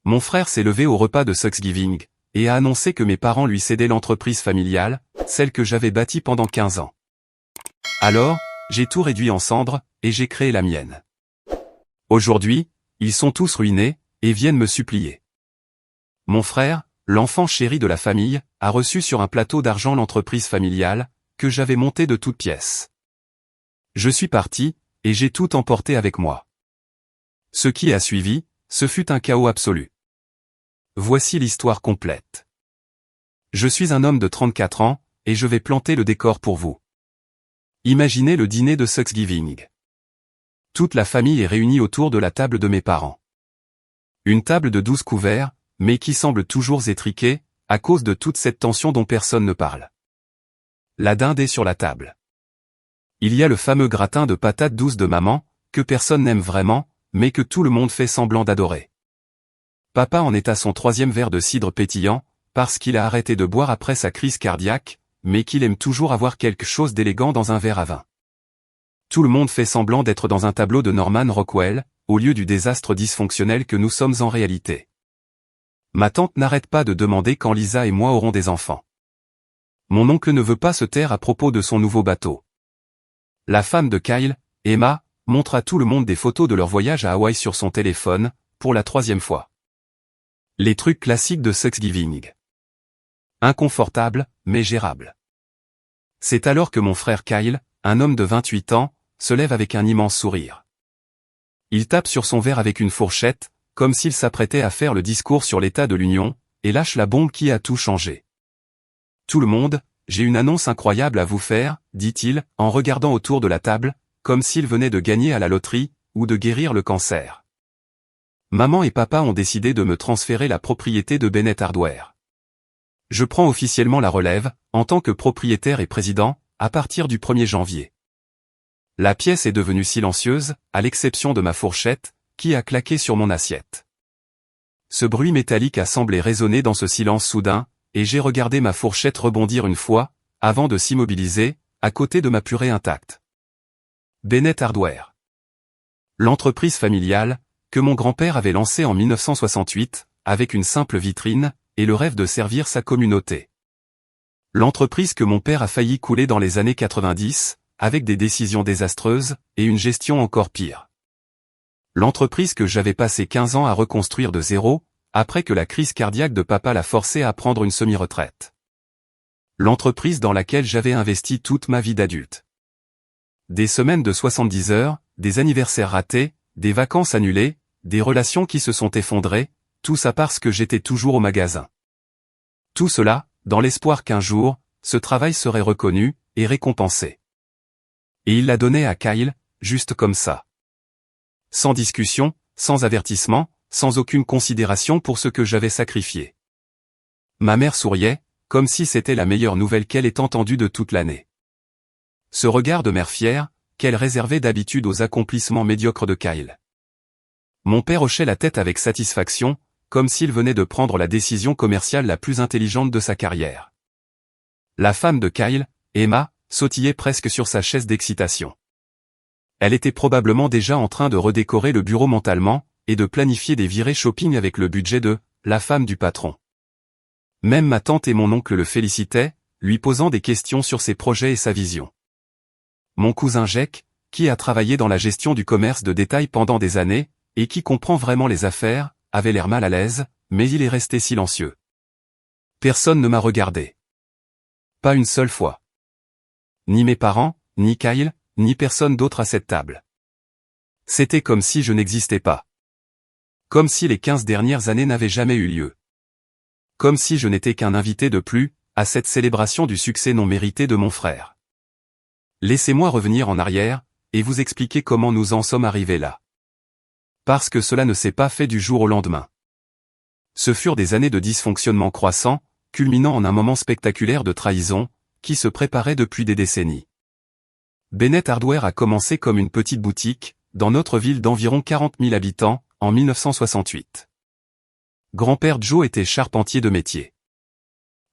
Mon frère s'est levé au repas de Thanksgiving, et a annoncé que mes parents lui cédaient l'entreprise familiale, celle que j'avais bâtie pendant 15 ans. Alors, j'ai tout réduit en cendres, et j'ai créé la mienne. Aujourd'hui, ils sont tous ruinés, et viennent me supplier. Mon frère, l'enfant chéri de la famille, a reçu sur un plateau d'argent l'entreprise familiale, que j'avais montée de toutes pièces. Je suis parti, et j'ai tout emporté avec moi. Ce qui a suivi, ce fut un chaos absolu. Voici l'histoire complète. Je suis un homme de 34 ans, et je vais planter le décor pour vous. Imaginez le dîner de Thanksgiving. Toute la famille est réunie autour de la table de mes parents. Une table de 12 couverts, mais qui semble toujours étriquée, à cause de toute cette tension dont personne ne parle. La dinde est sur la table. Il y a le fameux gratin de patates douces de maman, que personne n'aime vraiment, mais que tout le monde fait semblant d'adorer. Papa en est à son 3e verre de cidre pétillant, parce qu'il a arrêté de boire après sa crise cardiaque, mais qu'il aime toujours avoir quelque chose d'élégant dans un verre à vin. Tout le monde fait semblant d'être dans un tableau de Norman Rockwell, au lieu du désastre dysfonctionnel que nous sommes en réalité. Ma tante n'arrête pas de demander quand Lisa et moi aurons des enfants. Mon oncle ne veut pas se taire à propos de son nouveau bateau. La femme de Kyle, Emma, montre à tout le monde des photos de leur voyage à Hawaï sur son téléphone, pour la 3e fois. Les trucs classiques de Thanksgiving. Inconfortable, mais gérable. C'est alors que mon frère Kyle, un homme de 28 ans, se lève avec un immense sourire. Il tape sur son verre avec une fourchette, comme s'il s'apprêtait à faire le discours sur l'état de l'Union, et lâche la bombe qui a tout changé. Tout le monde, j'ai une annonce incroyable à vous faire, dit-il, en regardant autour de la table, comme s'il venait de gagner à la loterie, ou de guérir le cancer. Maman et papa ont décidé de me transférer la propriété de Bennett Hardware. Je prends officiellement la relève, en tant que propriétaire et président, à partir du 1er janvier. La pièce est devenue silencieuse, à l'exception de ma fourchette, qui a claqué sur mon assiette. Ce bruit métallique a semblé résonner dans ce silence soudain, et j'ai regardé ma fourchette rebondir une fois, avant de s'immobiliser, à côté de ma purée intacte. Bennett Hardware. L'entreprise familiale, que mon grand-père avait lancée en 1968, avec une simple vitrine, et le rêve de servir sa communauté. L'entreprise que mon père a failli couler dans les années 90, avec des décisions désastreuses, et une gestion encore pire. L'entreprise que j'avais passé 15 ans à reconstruire de zéro, après que la crise cardiaque de papa l'a forcé à prendre une semi-retraite. L'entreprise dans laquelle j'avais investi toute ma vie d'adulte. Des semaines de 70 heures, des anniversaires ratés, des vacances annulées, des relations qui se sont effondrées, tout ça parce que j'étais toujours au magasin. Tout cela, dans l'espoir qu'un jour, ce travail serait reconnu, et récompensé. Et il l'a donné à Kyle, juste comme ça. Sans discussion, sans avertissement, sans aucune considération pour ce que j'avais sacrifié. Ma mère souriait, comme si c'était la meilleure nouvelle qu'elle ait entendue de toute l'année. Ce regard de mère fière, qu'elle réservait d'habitude aux accomplissements médiocres de Kyle. Mon père hochait la tête avec satisfaction, comme s'il venait de prendre la décision commerciale la plus intelligente de sa carrière. La femme de Kyle, Emma, sautillait presque sur sa chaise d'excitation. Elle était probablement déjà en train de redécorer le bureau mentalement, et de planifier des virées shopping avec le budget de « la femme du patron ». Même ma tante et mon oncle le félicitaient, lui posant des questions sur ses projets et sa vision. Mon cousin Jake, qui a travaillé dans la gestion du commerce de détail pendant des années, et qui comprend vraiment les affaires, avait l'air mal à l'aise, mais il est resté silencieux. Personne ne m'a regardé. Pas une seule fois. Ni mes parents, ni Kyle, ni personne d'autre à cette table. C'était comme si je n'existais pas. Comme si les 15 dernières années n'avaient jamais eu lieu. Comme si je n'étais qu'un invité de plus, à cette célébration du succès non mérité de mon frère. Laissez-moi revenir en arrière, et vous expliquer comment nous en sommes arrivés là. Parce que cela ne s'est pas fait du jour au lendemain. Ce furent des années de dysfonctionnement croissant, culminant en un moment spectaculaire de trahison, qui se préparait depuis des décennies. Bennett Hardware a commencé comme une petite boutique, dans notre ville d'environ 40 000 habitants, en 1968. Grand-père Joe était charpentier de métier.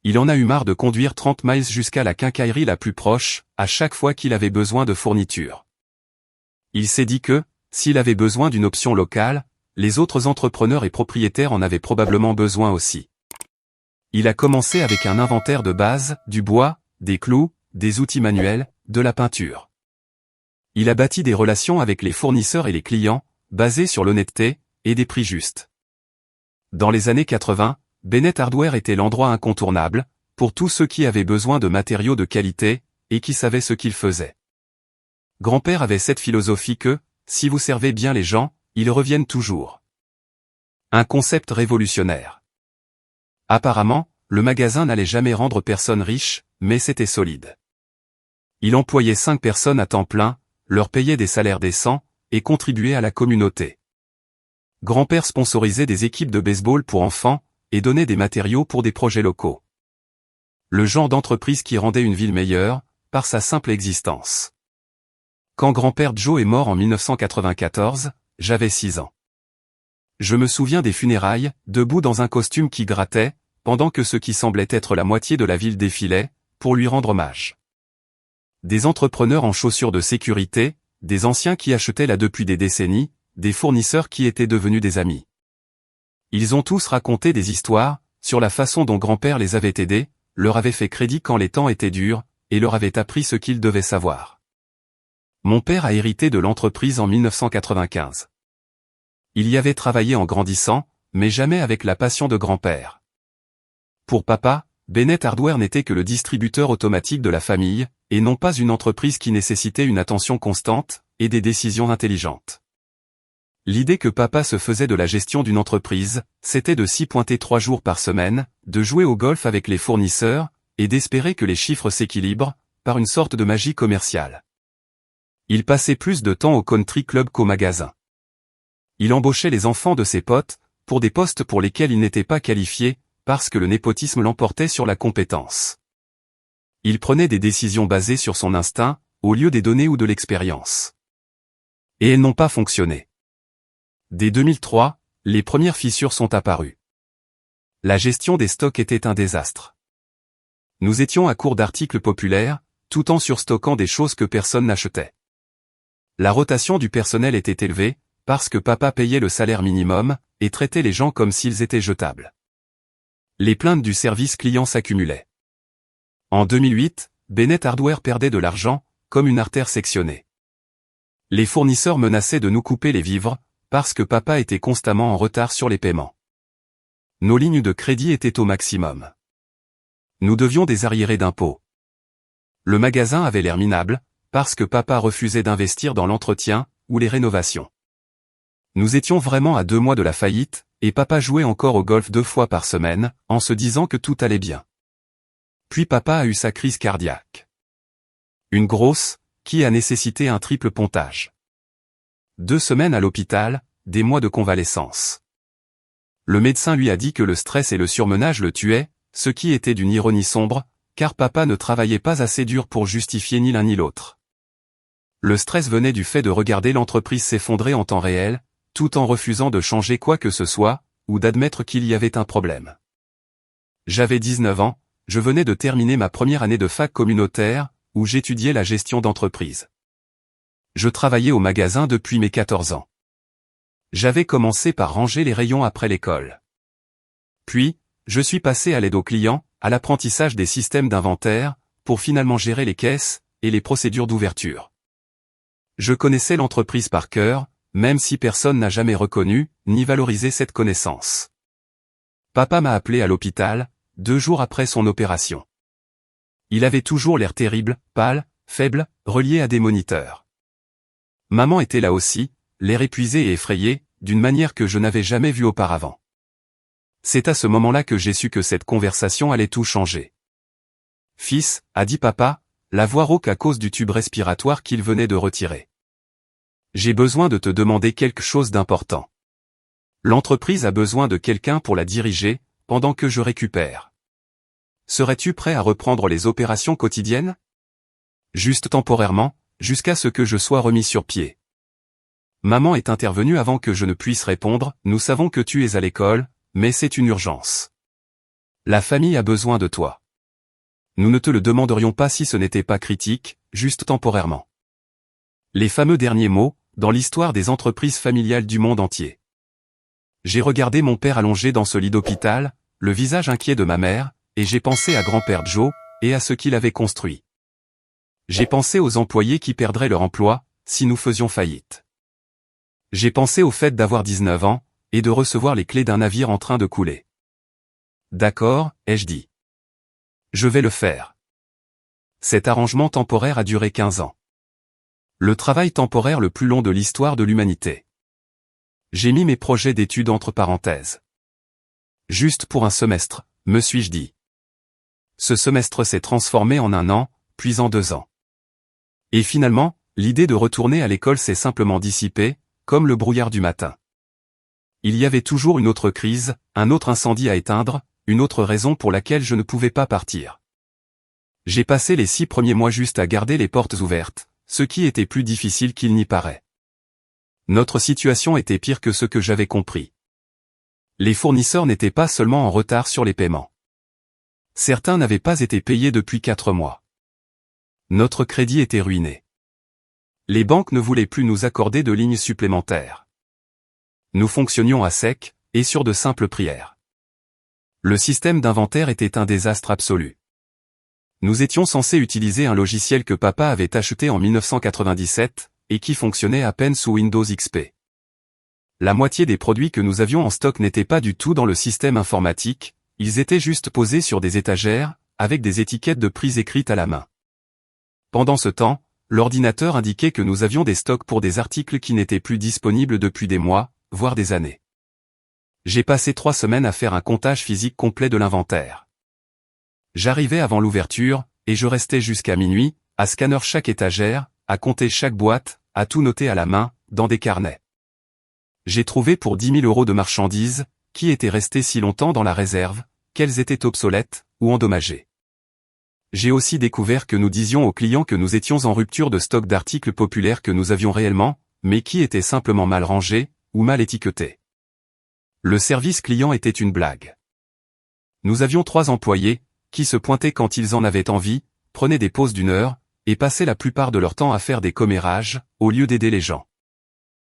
Il en a eu marre de conduire 30 miles jusqu'à la quincaillerie la plus proche, à chaque fois qu'il avait besoin de fournitures. Il s'est dit que, s'il avait besoin d'une option locale, les autres entrepreneurs et propriétaires en avaient probablement besoin aussi. Il a commencé avec un inventaire de base, du bois, des clous, des outils manuels, de la peinture. Il a bâti des relations avec les fournisseurs et les clients, basées sur l'honnêteté et des prix justes. Dans les années 80, Bennett Hardware était l'endroit incontournable pour tous ceux qui avaient besoin de matériaux de qualité et qui savaient ce qu'ils faisaient. Grand-père avait cette philosophie que, si vous servez bien les gens, ils reviennent toujours. Un concept révolutionnaire. Apparemment, le magasin n'allait jamais rendre personne riche, mais c'était solide. Il employait 5 personnes à temps plein, leur payait des salaires décents, et contribuait à la communauté. Grand-père sponsorisait des équipes de baseball pour enfants, et donnait des matériaux pour des projets locaux. Le genre d'entreprise qui rendait une ville meilleure, par sa simple existence. Quand grand-père Joe est mort en 1994, j'avais 6 ans. Je me souviens des funérailles, debout dans un costume qui grattait, pendant que ce qui semblait être la moitié de la ville défilait, pour lui rendre hommage. Des entrepreneurs en chaussures de sécurité, des anciens qui achetaient là depuis des décennies, des fournisseurs qui étaient devenus des amis. Ils ont tous raconté des histoires, sur la façon dont grand-père les avait aidés, leur avait fait crédit quand les temps étaient durs, et leur avait appris ce qu'ils devaient savoir. Mon père a hérité de l'entreprise en 1995. Il y avait travaillé en grandissant, mais jamais avec la passion de grand-père. Pour papa, Bennett Hardware n'était que le distributeur automatique de la famille, et non pas une entreprise qui nécessitait une attention constante, et des décisions intelligentes. L'idée que papa se faisait de la gestion d'une entreprise, c'était de s'y pointer 3 jours par semaine, de jouer au golf avec les fournisseurs, et d'espérer que les chiffres s'équilibrent, par une sorte de magie commerciale. Il passait plus de temps au country club qu'au magasin. Il embauchait les enfants de ses potes, pour des postes pour lesquels il n'était pas qualifié, parce que le népotisme l'emportait sur la compétence. Il prenait des décisions basées sur son instinct, au lieu des données ou de l'expérience. Et elles n'ont pas fonctionné. Dès 2003, les premières fissures sont apparues. La gestion des stocks était un désastre. Nous étions à court d'articles populaires, tout en surstockant des choses que personne n'achetait. La rotation du personnel était élevée, parce que papa payait le salaire minimum, et traitait les gens comme s'ils étaient jetables. Les plaintes du service client s'accumulaient. En 2008, Bennett Hardware perdait de l'argent, comme une artère sectionnée. Les fournisseurs menaçaient de nous couper les vivres, parce que papa était constamment en retard sur les paiements. Nos lignes de crédit étaient au maximum. Nous devions des arriérés d'impôts. Le magasin avait l'air minable, parce que papa refusait d'investir dans l'entretien, ou les rénovations. Nous étions vraiment à 2 mois de la faillite, et papa jouait encore au golf 2 fois par semaine, en se disant que tout allait bien. Puis papa a eu sa crise cardiaque. Une grosse, qui a nécessité un triple pontage. 2 semaines à l'hôpital, des mois de convalescence. Le médecin lui a dit que le stress et le surmenage le tuaient, ce qui était d'une ironie sombre, car papa ne travaillait pas assez dur pour justifier ni l'un ni l'autre. Le stress venait du fait de regarder l'entreprise s'effondrer en temps réel, tout en refusant de changer quoi que ce soit, ou d'admettre qu'il y avait un problème. J'avais 19 ans, je venais de terminer ma première année de fac communautaire, où j'étudiais la gestion d'entreprise. Je travaillais au magasin depuis mes 14 ans. J'avais commencé par ranger les rayons après l'école. Puis, je suis passé à l'aide aux clients, à l'apprentissage des systèmes d'inventaire, pour finalement gérer les caisses, et les procédures d'ouverture. Je connaissais l'entreprise par cœur, même si personne n'a jamais reconnu, ni valorisé cette connaissance. Papa m'a appelé à l'hôpital, 2 jours après son opération. Il avait toujours l'air terrible, pâle, faible, relié à des moniteurs. Maman était là aussi, l'air épuisé et effrayé, d'une manière que je n'avais jamais vue auparavant. C'est à ce moment-là que j'ai su que cette conversation allait tout changer. « Fils », a dit papa, la voix rauque à cause du tube respiratoire qu'il venait de retirer. J'ai besoin de te demander quelque chose d'important. L'entreprise a besoin de quelqu'un pour la diriger, pendant que je récupère. Serais-tu prêt à reprendre les opérations quotidiennes? Juste temporairement, jusqu'à ce que je sois remis sur pied. Maman est intervenue avant que je ne puisse répondre, nous savons que tu es à l'école, mais c'est une urgence. La famille a besoin de toi. Nous ne te le demanderions pas si ce n'était pas critique, juste temporairement. Les fameux derniers mots, dans l'histoire des entreprises familiales du monde entier. J'ai regardé mon père allongé dans ce lit d'hôpital, le visage inquiet de ma mère, et j'ai pensé à grand-père Joe, et à ce qu'il avait construit. J'ai pensé aux employés qui perdraient leur emploi, si nous faisions faillite. J'ai pensé au fait d'avoir 19 ans, et de recevoir les clés d'un navire en train de couler. D'accord, ai-je dit. Je vais le faire. Cet arrangement temporaire a duré 15 ans. Le travail temporaire le plus long de l'histoire de l'humanité. J'ai mis mes projets d'études entre parenthèses. Juste pour un semestre, me suis-je dit. Ce semestre s'est transformé en 1 an, puis en 2 ans. Et finalement, l'idée de retourner à l'école s'est simplement dissipée, comme le brouillard du matin. Il y avait toujours une autre crise, un autre incendie à éteindre, une autre raison pour laquelle je ne pouvais pas partir. J'ai passé les 6 premiers mois juste à garder les portes ouvertes, ce qui était plus difficile qu'il n'y paraît. Notre situation était pire que ce que j'avais compris. Les fournisseurs n'étaient pas seulement en retard sur les paiements. Certains n'avaient pas été payés depuis 4 mois. Notre crédit était ruiné. Les banques ne voulaient plus nous accorder de lignes supplémentaires. Nous fonctionnions à sec, et sur de simples prières. Le système d'inventaire était un désastre absolu. Nous étions censés utiliser un logiciel que papa avait acheté en 1997, et qui fonctionnait à peine sous Windows XP. La moitié des produits que nous avions en stock n'étaient pas du tout dans le système informatique, ils étaient juste posés sur des étagères, avec des étiquettes de prix écrites à la main. Pendant ce temps, l'ordinateur indiquait que nous avions des stocks pour des articles qui n'étaient plus disponibles depuis des mois, voire des années. J'ai passé 3 semaines à faire un comptage physique complet de l'inventaire. J'arrivais avant l'ouverture, et je restais jusqu'à minuit, à scanner chaque étagère, à compter chaque boîte, à tout noter à la main, dans des carnets. J'ai trouvé pour 10 000 € de marchandises, qui étaient restées si longtemps dans la réserve, qu'elles étaient obsolètes, ou endommagées. J'ai aussi découvert que nous disions aux clients que nous étions en rupture de stock d'articles populaires que nous avions réellement, mais qui étaient simplement mal rangés, ou mal étiquetés. Le service client était une blague. Nous avions 3 employés, qui se pointaient quand ils en avaient envie, prenaient des pauses d'1 heure, et passaient la plupart de leur temps à faire des commérages, au lieu d'aider les gens.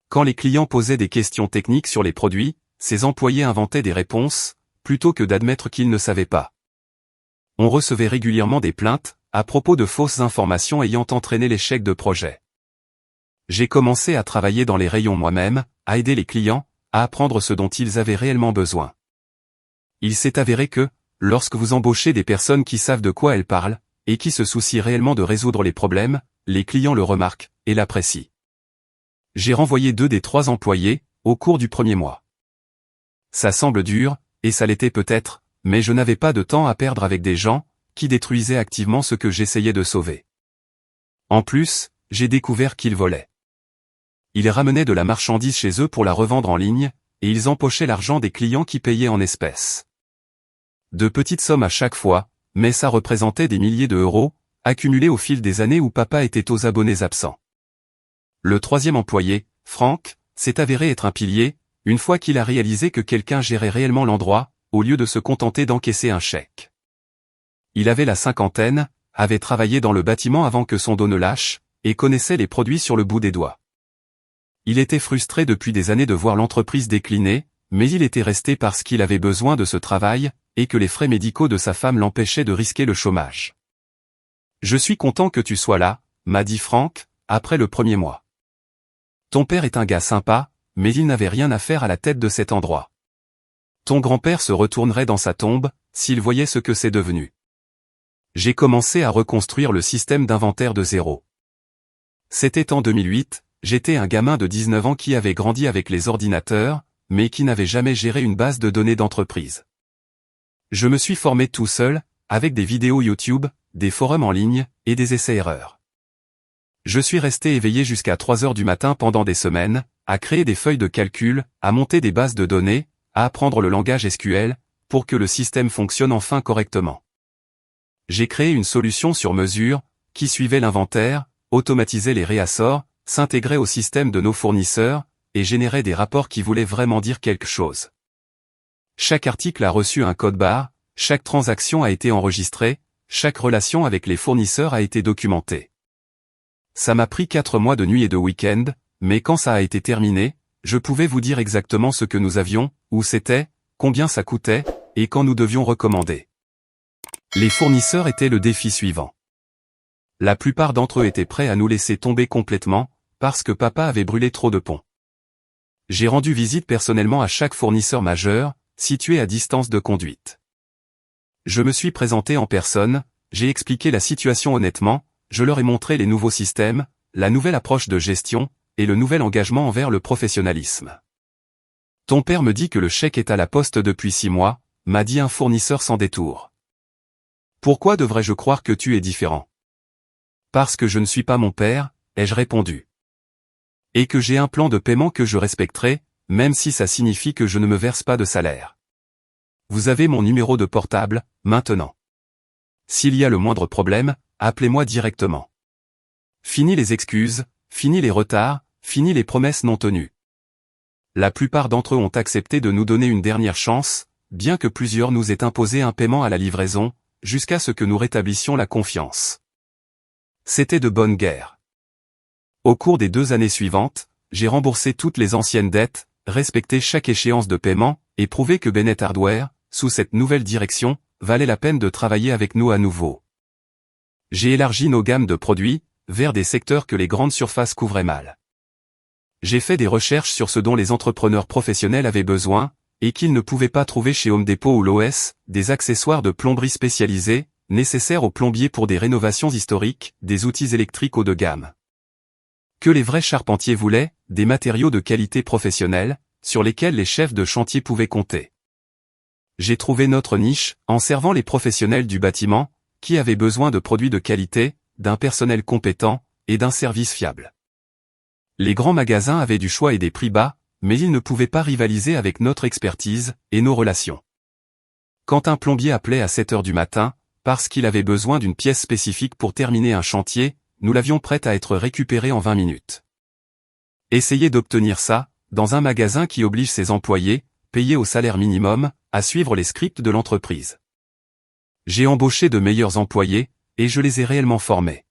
Quand les clients posaient des questions techniques sur les produits, ces employés inventaient des réponses, plutôt que d'admettre qu'ils ne savaient pas. On recevait régulièrement des plaintes, à propos de fausses informations ayant entraîné l'échec de projets. J'ai commencé à travailler dans les rayons moi-même, à aider les clients, à apprendre ce dont ils avaient réellement besoin. Il s'est avéré que, lorsque vous embauchez des personnes qui savent de quoi elles parlent, et qui se soucient réellement de résoudre les problèmes, les clients le remarquent, et l'apprécient. J'ai renvoyé 2 des 3 employés, au cours du premier mois. Ça semble dur, et ça l'était peut-être, mais je n'avais pas de temps à perdre avec des gens, qui détruisaient activement ce que j'essayais de sauver. En plus, j'ai découvert qu'ils volaient. Ils ramenaient de la marchandise chez eux pour la revendre en ligne, et ils empochaient l'argent des clients qui payaient en espèces. De petites sommes à chaque fois, mais ça représentait des milliers d'euros, accumulés au fil des années où papa était aux abonnés absents. Le 3e employé, Franck, s'est avéré être un pilier, une fois qu'il a réalisé que quelqu'un gérait réellement l'endroit, au lieu de se contenter d'encaisser un chèque. Il avait la 50aine, avait travaillé dans le bâtiment avant que son dos ne lâche, et connaissait les produits sur le bout des doigts. Il était frustré depuis des années de voir l'entreprise décliner, mais il était resté parce qu'il avait besoin de ce travail, et que les frais médicaux de sa femme l'empêchaient de risquer le chômage. « Je suis content que tu sois là », m'a dit Franck, après le premier mois. « Ton père est un gars sympa, mais il n'avait rien à faire à la tête de cet endroit. Ton grand-père se retournerait dans sa tombe, s'il voyait ce que c'est devenu. » J'ai commencé à reconstruire le système d'inventaire de zéro. C'était en 2008, j'étais un gamin de 19 ans qui avait grandi avec les ordinateurs, mais qui n'avait jamais géré une base de données d'entreprise. Je me suis formé tout seul, avec des vidéos YouTube, des forums en ligne, et des essais-erreurs. Je suis resté éveillé jusqu'à 3 heures du matin pendant des semaines, à créer des feuilles de calcul, à monter des bases de données, à apprendre le langage SQL, pour que le système fonctionne enfin correctement. J'ai créé une solution sur mesure, qui suivait l'inventaire, automatisait les réassorts, s'intégrait au système de nos fournisseurs, et générait des rapports qui voulaient vraiment dire quelque chose. Chaque article a reçu un code barre, chaque transaction a été enregistrée, chaque relation avec les fournisseurs a été documentée. Ça m'a pris 4 mois de nuit et de week-end, mais quand ça a été terminé, je pouvais vous dire exactement ce que nous avions, où c'était, combien ça coûtait, et quand nous devions recommander. Les fournisseurs étaient le défi suivant. La plupart d'entre eux étaient prêts à nous laisser tomber complètement, parce que papa avait brûlé trop de ponts. J'ai rendu visite personnellement à chaque fournisseur majeur, situé à distance de conduite. Je me suis présenté en personne, j'ai expliqué la situation honnêtement, je leur ai montré les nouveaux systèmes, la nouvelle approche de gestion, et le nouvel engagement envers le professionnalisme. Ton père me dit que le chèque est à la poste depuis 6 mois, m'a dit un fournisseur sans détour. Pourquoi devrais-je croire que tu es différent? Parce que je ne suis pas mon père, ai-je répondu. Et que j'ai un plan de paiement que je respecterai, même si ça signifie que je ne me verse pas de salaire. Vous avez mon numéro de portable, maintenant. S'il y a le moindre problème, appelez-moi directement. Fini les excuses, fini les retards, fini les promesses non tenues. La plupart d'entre eux ont accepté de nous donner une dernière chance, bien que plusieurs nous aient imposé un paiement à la livraison, jusqu'à ce que nous rétablissions la confiance. C'était de bonne guerre. Au cours des 2 années suivantes, j'ai remboursé toutes les anciennes dettes, respecté chaque échéance de paiement, et prouvé que Bennett Hardware, sous cette nouvelle direction, valait la peine de travailler avec nous à nouveau. J'ai élargi nos gammes de produits, vers des secteurs que les grandes surfaces couvraient mal. J'ai fait des recherches sur ce dont les entrepreneurs professionnels avaient besoin, et qu'ils ne pouvaient pas trouver chez Home Depot ou Lowe's, des accessoires de plomberie spécialisés, nécessaires aux plombiers pour des rénovations historiques, des outils électriques haut de gamme. Que les vrais charpentiers voulaient, des matériaux de qualité professionnelle, sur lesquels les chefs de chantier pouvaient compter. J'ai trouvé notre niche, en servant les professionnels du bâtiment, qui avaient besoin de produits de qualité, d'un personnel compétent, et d'un service fiable. Les grands magasins avaient du choix et des prix bas, mais ils ne pouvaient pas rivaliser avec notre expertise, et nos relations. Quand un plombier appelait à 7 heures du matin, parce qu'il avait besoin d'une pièce spécifique pour terminer un chantier, nous l'avions prête à être récupérée en 20 minutes. Essayez d'obtenir ça, dans un magasin qui oblige ses employés, payés au salaire minimum, à suivre les scripts de l'entreprise. J'ai embauché de meilleurs employés, et je les ai réellement formés.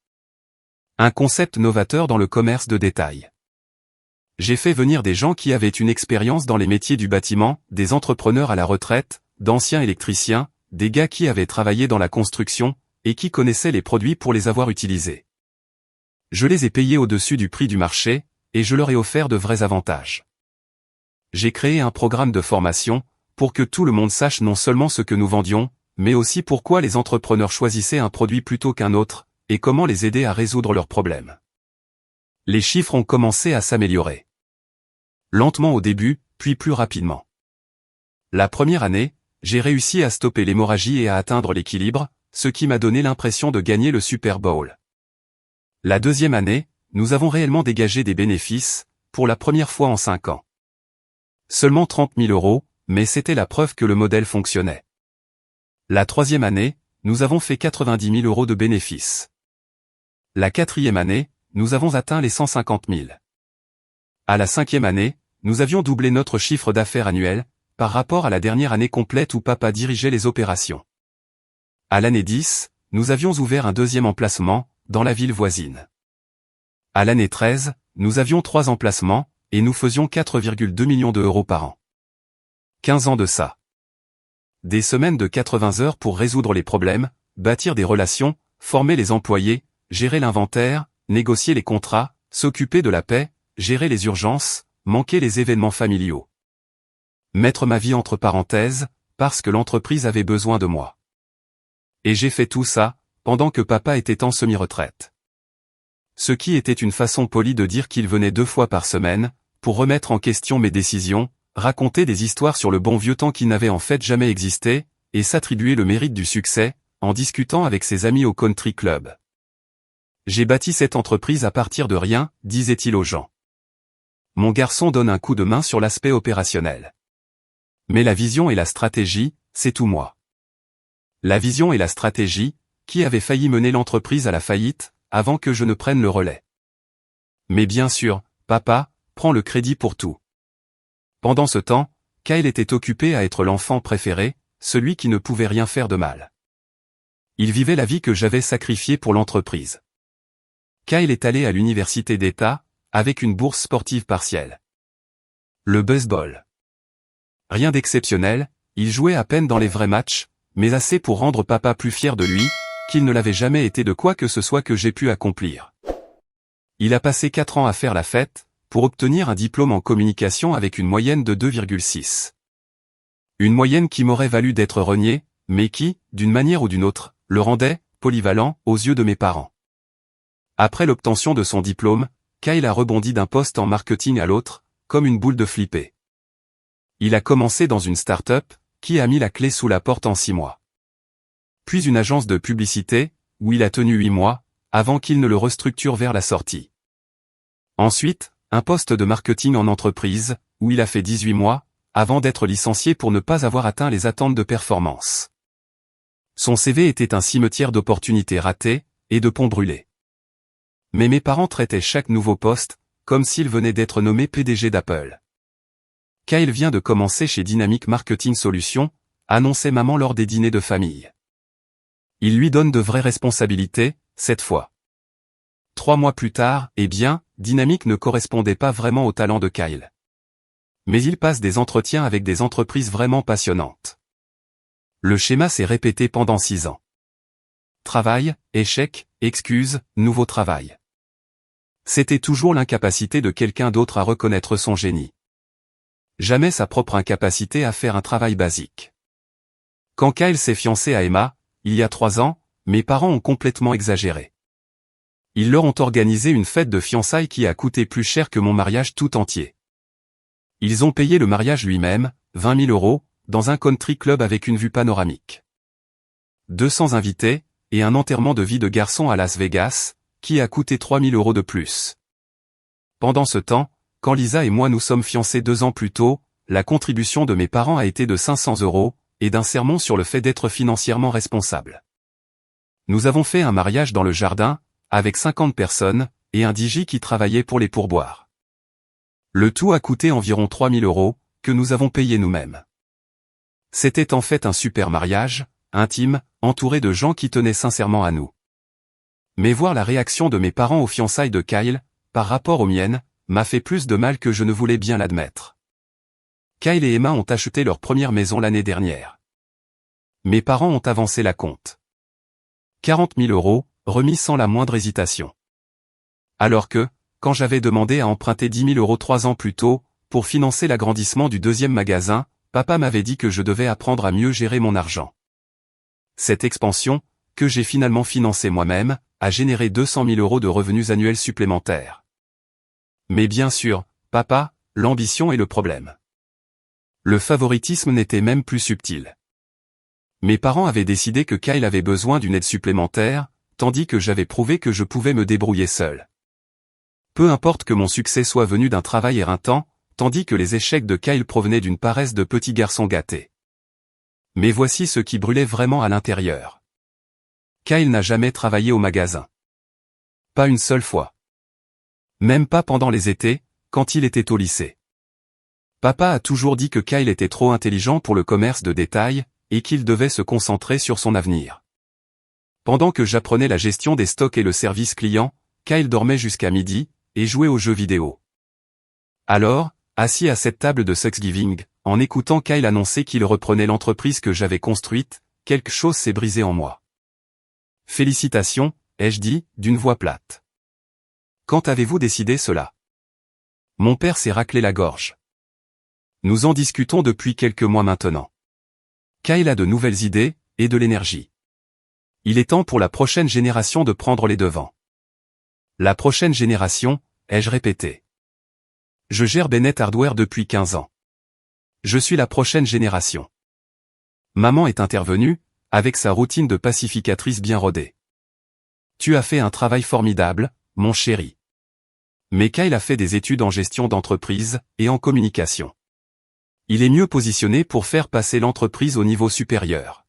Un concept novateur dans le commerce de détail. J'ai fait venir des gens qui avaient une expérience dans les métiers du bâtiment, des entrepreneurs à la retraite, d'anciens électriciens, des gars qui avaient travaillé dans la construction, et qui connaissaient les produits pour les avoir utilisés. Je les ai payés au-dessus du prix du marché, et je leur ai offert de vrais avantages. J'ai créé un programme de formation, pour que tout le monde sache non seulement ce que nous vendions, mais aussi pourquoi les entrepreneurs choisissaient un produit plutôt qu'un autre, et comment les aider à résoudre leurs problèmes. Les chiffres ont commencé à s'améliorer. Lentement au début, puis plus rapidement. La première année, j'ai réussi à stopper l'hémorragie et à atteindre l'équilibre, ce qui m'a donné l'impression de gagner le Super Bowl. La deuxième année, nous avons réellement dégagé des bénéfices, pour la première fois en 5 ans. Seulement 30 000 €, mais c'était la preuve que le modèle fonctionnait. La troisième année, nous avons fait 90 000 € de bénéfices. La quatrième année, nous avons atteint les 150 000. À la cinquième année, nous avions doublé notre chiffre d'affaires annuel, par rapport à la dernière année complète où papa dirigeait les opérations. À l'année 10, nous avions ouvert un deuxième emplacement, dans la ville voisine. À l'année 13, nous avions 3 emplacements, et nous faisions 4,2 millions € par an. 15 ans de ça. Des semaines de 80 heures pour résoudre les problèmes, bâtir des relations, former les employés, gérer l'inventaire, négocier les contrats, s'occuper de la paie, gérer les urgences, manquer les événements familiaux. Mettre ma vie entre parenthèses, parce que l'entreprise avait besoin de moi. Et j'ai fait tout ça, pendant que papa était en semi-retraite. Ce qui était une façon polie de dire qu'il venait 2 fois par semaine, pour remettre en question mes décisions, raconter des histoires sur le bon vieux temps qui n'avait en fait jamais existé, et s'attribuer le mérite du succès, en discutant avec ses amis au country club. J'ai bâti cette entreprise à partir de rien, disait-il aux gens. Mon garçon donne un coup de main sur l'aspect opérationnel. Mais la vision et la stratégie, c'est tout moi. La vision et la stratégie, qui avait failli mener l'entreprise à la faillite, avant que je ne prenne le relais. Mais bien sûr, papa, prend le crédit pour tout. Pendant ce temps, Kyle était occupé à être l'enfant préféré, celui qui ne pouvait rien faire de mal. Il vivait la vie que j'avais sacrifiée pour l'entreprise. Kyle est allé à l'université d'État, avec une bourse sportive partielle. Le baseball. Rien d'exceptionnel, il jouait à peine dans les vrais matchs, mais assez pour rendre papa plus fier de lui, qu'il ne l'avait jamais été de quoi que ce soit que j'ai pu accomplir. Il a passé 4 ans à faire la fête, pour obtenir un diplôme en communication avec une moyenne de 2,6. Une moyenne qui m'aurait valu d'être renié, mais qui, d'une manière ou d'une autre, le rendait polyvalent aux yeux de mes parents. Après l'obtention de son diplôme, Kyle a rebondi d'un poste en marketing à l'autre, comme une boule de flippé. Il a commencé dans une start-up, qui a mis la clé sous la porte en 6 mois. Puis une agence de publicité, où il a tenu 8 mois, avant qu'il ne le restructure vers la sortie. Ensuite, un poste de marketing en entreprise, où il a fait 18 mois, avant d'être licencié pour ne pas avoir atteint les attentes de performance. Son CV était un cimetière d'opportunités ratées, et de ponts brûlés. Mais mes parents traitaient chaque nouveau poste, comme s'il venait d'être nommé PDG d'Apple. Kyle vient de commencer chez Dynamic Marketing Solutions, annonçait maman lors des dîners de famille. Il lui donne de vraies responsabilités, cette fois. 3 mois plus tard, eh bien, Dynamic ne correspondait pas vraiment au talent de Kyle. Mais il passe des entretiens avec des entreprises vraiment passionnantes. Le schéma s'est répété pendant 6 ans. Travail, échec, excuse, nouveau travail. C'était toujours l'incapacité de quelqu'un d'autre à reconnaître son génie. Jamais sa propre incapacité à faire un travail basique. Quand Kyle s'est fiancé à Emma, il y a 3 ans, mes parents ont complètement exagéré. Ils leur ont organisé une fête de fiançailles qui a coûté plus cher que mon mariage tout entier. Ils ont payé le mariage lui-même, 20 000 €, dans un country club avec une vue panoramique. 200 invités, et un enterrement de vie de garçon à Las Vegas, qui a coûté 3 000 € de plus. Pendant ce temps, quand Lisa et moi nous sommes fiancés 2 ans plus tôt, la contribution de mes parents a été de 500 €, et d'un sermon sur le fait d'être financièrement responsable. Nous avons fait un mariage dans le jardin, avec 50 personnes, et un DJ qui travaillait pour les pourboires. Le tout a coûté environ 3 000 €, que nous avons payé nous-mêmes. C'était en fait un super mariage, intime, entouré de gens qui tenaient sincèrement à nous. Mais voir la réaction de mes parents aux fiançailles de Kyle, par rapport aux miennes, m'a fait plus de mal que je ne voulais bien l'admettre. Kyle et Emma ont acheté leur première maison l'année dernière. Mes parents ont avancé la compte. 40 000 €, remis sans la moindre hésitation. Alors que, quand j'avais demandé à emprunter 10 000 € 3 ans plus tôt, pour financer l'agrandissement du 2e magasin, papa m'avait dit que je devais apprendre à mieux gérer mon argent. Cette expansion, que j'ai finalement financée moi-même, a généré 200 000 € de revenus annuels supplémentaires. Mais bien sûr, papa, l'ambition est le problème. Le favoritisme n'était même plus subtil. Mes parents avaient décidé que Kyle avait besoin d'une aide supplémentaire, tandis que j'avais prouvé que je pouvais me débrouiller seul. Peu importe que mon succès soit venu d'un travail éreintant, tandis que les échecs de Kyle provenaient d'une paresse de petit garçon gâté. Mais voici ce qui brûlait vraiment à l'intérieur. Kyle n'a jamais travaillé au magasin. Pas une seule fois. Même pas pendant les étés, quand il était au lycée. Papa a toujours dit que Kyle était trop intelligent pour le commerce de détail, et qu'il devait se concentrer sur son avenir. Pendant que j'apprenais la gestion des stocks et le service client, Kyle dormait jusqu'à midi, et jouait aux jeux vidéo. Alors, assis à cette table de Thanksgiving, en écoutant Kyle annoncer qu'il reprenait l'entreprise que j'avais construite, quelque chose s'est brisé en moi. Félicitations, ai-je dit, d'une voix plate. Quand avez-vous décidé cela? Mon père s'est raclé la gorge. Nous en discutons depuis quelques mois maintenant. Kyle a de nouvelles idées, et de l'énergie. Il est temps pour la prochaine génération de prendre les devants. La prochaine génération, ai-je répété. Je gère Bennett Hardware depuis 15 ans. Je suis la prochaine génération. Maman est intervenue, avec sa routine de pacificatrice bien rodée. Tu as fait un travail formidable, mon chéri. Mais Kyle a fait des études en gestion d'entreprise, et en communication. Il est mieux positionné pour faire passer l'entreprise au niveau supérieur.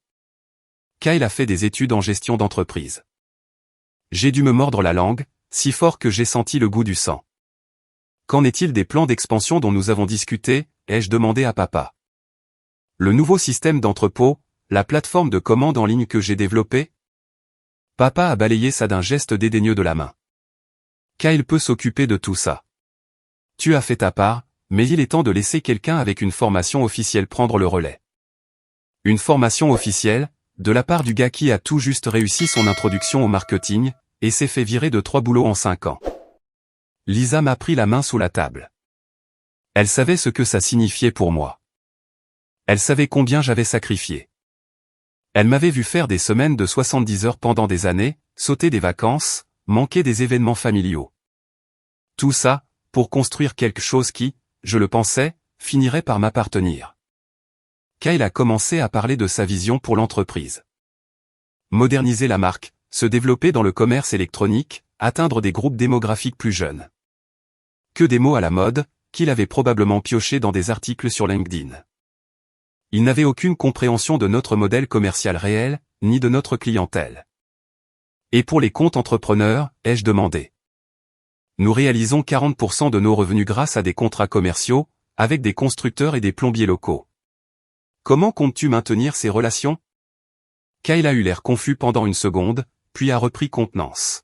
Kyle a fait des études en gestion d'entreprise. J'ai dû me mordre la langue, si fort que j'ai senti le goût du sang. Qu'en est-il des plans d'expansion dont nous avons discuté, ai-je demandé à papa. Le nouveau système d'entrepôt, la plateforme de commande en ligne que j'ai développée? Papa a balayé ça d'un geste dédaigneux de la main. Kyle peut s'occuper de tout ça. Tu as fait ta part, mais il est temps de laisser quelqu'un avec une formation officielle prendre le relais. Une formation officielle, de la part du gars qui a tout juste réussi son introduction au marketing, et s'est fait virer de 3 boulots en 5 ans. Lisa m'a pris la main sous la table. Elle savait ce que ça signifiait pour moi. Elle savait combien j'avais sacrifié. Elle m'avait vu faire des semaines de 70 heures pendant des années, sauter des vacances, manquer des événements familiaux. Tout ça, pour construire quelque chose qui, je le pensais, finirait par m'appartenir. Kyle a commencé à parler de sa vision pour l'entreprise. Moderniser la marque, se développer dans le commerce électronique, atteindre des groupes démographiques plus jeunes. Que des mots à la mode, qu'il avait probablement pioché dans des articles sur LinkedIn. Il n'avait aucune compréhension de notre modèle commercial réel, ni de notre clientèle. Et pour les comptes entrepreneurs, ai-je demandé. Nous réalisons 40% de nos revenus grâce à des contrats commerciaux, avec des constructeurs et des plombiers locaux. Comment comptes-tu maintenir ces relations? Kyle a eu l'air confus pendant une seconde, puis a repris contenance.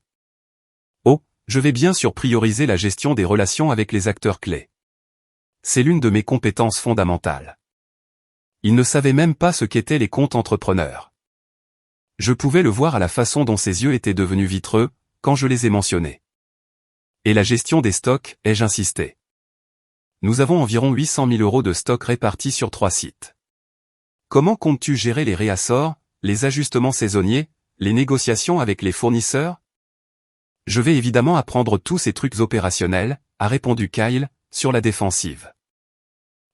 Oh, je vais bien sûr prioriser la gestion des relations avec les acteurs clés. C'est l'une de mes compétences fondamentales. Il ne savait même pas ce qu'étaient les comptes entrepreneurs. Je pouvais le voir à la façon dont ses yeux étaient devenus vitreux, quand je les ai mentionnés. Et la gestion des stocks, ai-je insisté. Nous avons environ 800 000 € de stocks répartis sur 3 sites. Comment comptes-tu gérer les réassorts, les ajustements saisonniers, les négociations avec les fournisseurs? Je vais évidemment apprendre tous ces trucs opérationnels, a répondu Kyle, sur la défensive.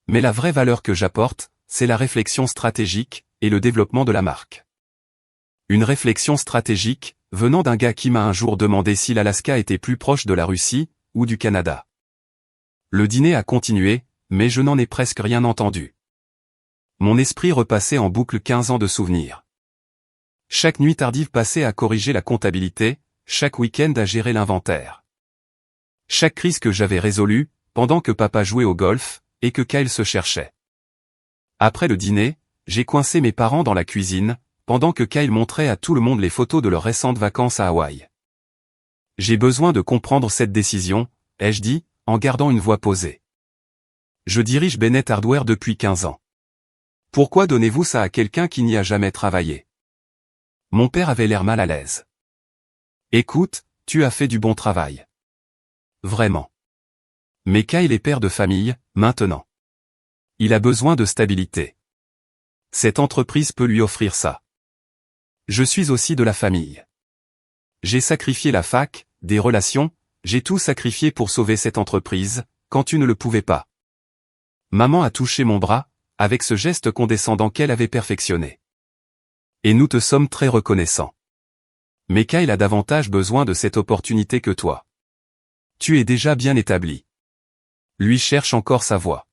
Mais la vraie valeur que j'apporte, c'est la réflexion stratégique, et le développement de la marque. Une réflexion stratégique, venant d'un gars qui m'a un jour demandé si l'Alaska était plus proche de la Russie, ou du Canada. Le dîner a continué, mais je n'en ai presque rien entendu. Mon esprit repassait en boucle 15 ans de souvenirs. Chaque nuit tardive passée à corriger la comptabilité, chaque week-end à gérer l'inventaire. Chaque crise que j'avais résolue, pendant que papa jouait au golf, et que Kyle se cherchait. Après le dîner, j'ai coincé mes parents dans la cuisine, pendant que Kyle montrait à tout le monde les photos de leurs récentes vacances à Hawaï. J'ai besoin de comprendre cette décision, ai-je dit, en gardant une voix posée. Je dirige Bennett Hardware depuis 15 ans. Pourquoi donnez-vous ça à quelqu'un qui n'y a jamais travaillé? Mon père avait l'air mal à l'aise. Écoute, tu as fait du bon travail. Vraiment. Mais Kyle est père de famille, maintenant. Il a besoin de stabilité. Cette entreprise peut lui offrir ça. Je suis aussi de la famille. J'ai sacrifié la fac, des relations, j'ai tout sacrifié pour sauver cette entreprise, quand tu ne le pouvais pas. Maman a touché mon bras, avec ce geste condescendant qu'elle avait perfectionné. Et nous te sommes très reconnaissants. Mais Kyle a davantage besoin de cette opportunité que toi. Tu es déjà bien établi. Lui cherche encore sa voie.